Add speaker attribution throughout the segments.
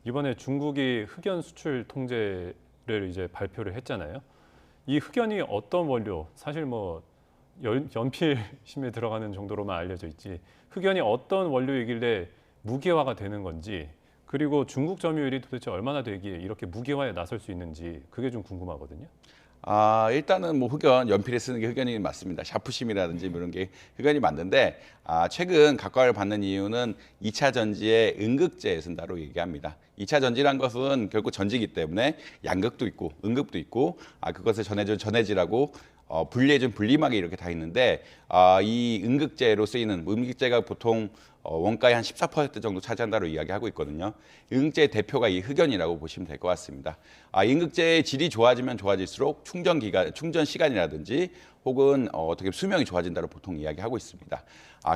Speaker 1: 이번에 중국이 흑연 수출 통제를 이제 발표를 했잖아요. 이 흑연이 어떤 원료, 사실 뭐 연필심에 들어가는 정도로만 알려져 있지, 흑연이 어떤 원료이길래 무기화가 되는 건지, 그리고 중국 점유율이 도대체 얼마나 되기에 이렇게 무기화에 나설 수 있는지 그게 좀 궁금하거든요.
Speaker 2: 일단은 뭐 흑연, 연필에 쓰는 게 흑연이 맞습니다. 샤프심이라든지 뭐 이런 게 흑연이 맞는데, 최근 각광을 받는 이유는 2차 전지에 음극재 쓴다고 얘기합니다. 2차 전지란 것은 결국 전지이기 때문에 양극도 있고 음극도 있고, 그것을 전해준 전해질하고 분리해준 분리막이 이렇게 다 있는데, 이 음극재로 쓰이는, 음극재가 보통 원가의 한 14% 정도 차지한다고 이야기하고 있거든요. 음극재의 대표가 이 흑연이라고 보시면 될 것 같습니다. 음극재의 질이 좋아지면 좋아질수록 충전 시간이라든지 혹은 어떻게 수명이 좋아진다고 보통 이야기하고 있습니다.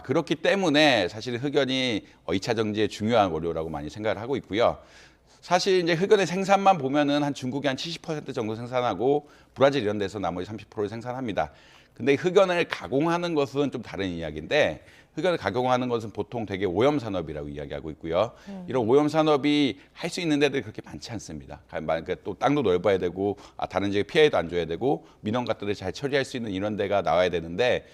Speaker 2: 그렇기 때문에 사실 흑연이 2차 전지의 중요한 원료라고 많이 생각을 하고 있고요. 사실 이제 흑연의 생산만 보면은 한 중국이 한 70% 정도 생산하고 브라질 이런 데서 나머지 30%를 생산합니다. 근데 흑연을 가공하는 것은 좀 다른 이야기인데, 흑연을 가공하는 것은 보통 되게 오염 산업이라고 이야기하고 있고요. 이런 오염 산업이 할 수 있는 데들이 그렇게 많지 않습니다. 그러니까 또 땅도 넓어야 되고, 다른 지역에 피해도 안 줘야 되고, 민원 것들을 잘 처리할 수 있는 이런 데가 나와야 되는데,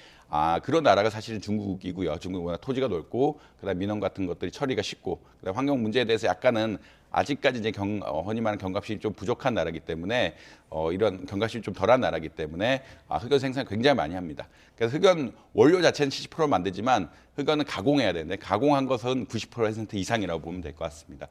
Speaker 2: 그런 나라가 사실은 중국이고요. 중국은 워낙 토지가 넓고, 그다음 민원 같은 것들이 처리가 쉽고, 그다음 환경 문제에 대해서 약간은 아직까지 이제 흔히 말하는 경각심이 좀 부족한 나라이기 때문에, 이런 경각심이 좀 덜한 나라이기 때문에 흑연 생산 굉장히 많이 합니다. 그래서 흑연 원료 자체는 70% 만들지만 흑연은 가공해야 되는데, 가공한 것은 90% 이상이라고 보면 될 것 같습니다.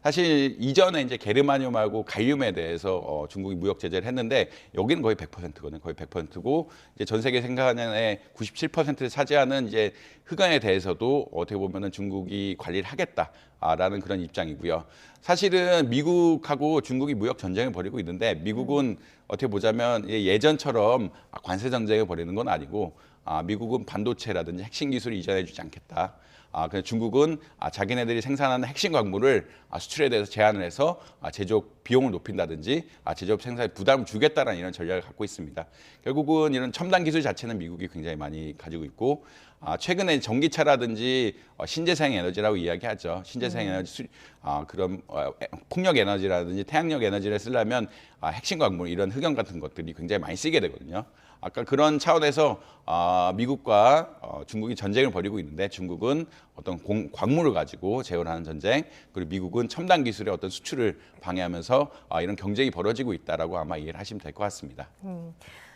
Speaker 2: 사실 이전에 이제 게르마늄하고 갈륨에 대해서 중국이 무역 제재를 했는데, 여기는 거의 100%거든요. 거의 100%고, 이제 전 세계 생산량의 97%를 차지하는 이제 흑연에 대해서도 어떻게 보면은 중국이 관리를 하겠다라는 그런 입장이고요. 사실은 미국하고 중국이 무역 전쟁을 벌이고 있는데, 미국은 어떻게 보자면 예전처럼 관세 전쟁을 벌이는 건 아니고, 미국은 반도체라든지 핵심 기술을 이전해주지 않겠다. 그래서 중국은 자기네들이 생산하는 핵심 광물을 수출에 대해서 제한을 해서 제조업 비용을 높인다든지 제조업 생산에 부담을 주겠다라는 이런 전략을 갖고 있습니다. 결국은 이런 첨단 기술 자체는 미국이 굉장히 많이 가지고 있고, 최근에 전기차라든지 신재생 에너지라고 이야기하죠. 신재생 에너지, 그런 풍력 에너지라든지 태양력 에너지를 쓰려면 핵심 광물, 이런 흑연 같은 것들이 굉장히 많이 쓰게 되거든요. 아까 그런 차원에서 미국과 중국이 전쟁을 벌이고 있는데, 중국은 어떤 광물을 가지고 재현하는 전쟁, 그리고 미국은 첨단 기술의 어떤 수출을 방해하면서 이런 경쟁이 벌어지고 있다라고 아마 이해를 하시면 될 것 같습니다.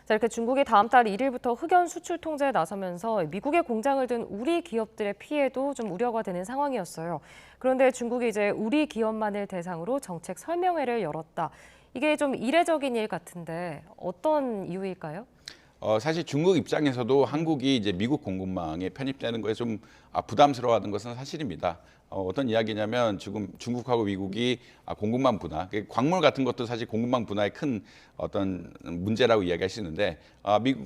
Speaker 3: 자, 이렇게 중국이 다음 달 1일부터 흑연 수출 통제에 나서면서 미국의 공장을 둔 우리 기업들의 피해도 좀 우려가 되는 상황이었어요. 그런데 중국이 이제 우리 기업만을 대상으로 정책 설명회를 열었다. 이게 좀 이례적인 일 같은데 어떤 이유일까요?
Speaker 2: 사실 중국 입장에서도 한국이 이제 미국 공급망에 편입되는 거에 좀 부담스러워하는 것은 사실입니다. 어떤 이야기냐면, 지금 중국하고 미국이 공급망 분화, 광물 같은 것도 사실 공급망 분화의 큰 어떤 문제라고 이야기할 수 있는데,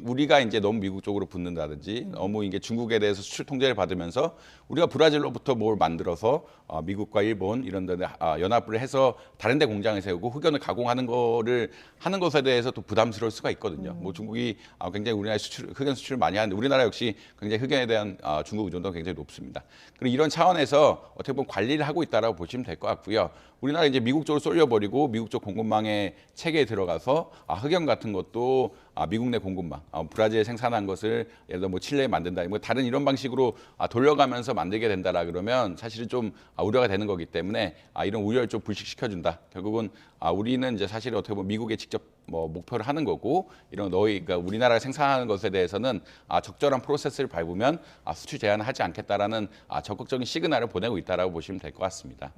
Speaker 2: 우리가 이제 너무 미국 쪽으로 붙는다든지, 너무 이게 중국에 대해서 수출 통제를 받으면서 우리가 브라질로부터 뭘 만들어서 미국과 일본 이런 데 연합을 해서 다른 데 공장을 세우고 흑연을 가공하는 거를 하는 것에 대해서 또 부담스러울 수가 있거든요. 뭐 중국이 굉장히 우리나라에 흑연 수출을 많이 하는데, 우리나라 역시 굉장히 흑연에 대한 중국 의존도가 굉장히 높습니다. 그리고 이런 차원에서 어떻게 보면 관리를 하고 있다라고 보시면 될 것 같고요. 우리나라 이제 미국 쪽으로 쏠려버리고 미국 쪽 공급망의 체계에 들어가서 흑연 같은 것도 미국 내 공급망, 브라질에 생산한 것을 예를 들어 뭐 칠레에 만든다, 뭐 다른 이런 방식으로 돌려가면서 만들게 된다라 그러면 사실은 좀 우려가 되는 거기 때문에 이런 우려를 좀 불식시켜준다. 결국은 우리는 이제 사실 어떻게 보면 미국에 직접 뭐 목표를 하는 거고, 그러니까 우리나라가 생산하는 것에 대해서는 적절한 프로세스를 밟으면 수출 제한을 하지 않겠다라는 적극적인 시그널을 보내고 있다라고 보시면 될 것 같습니다.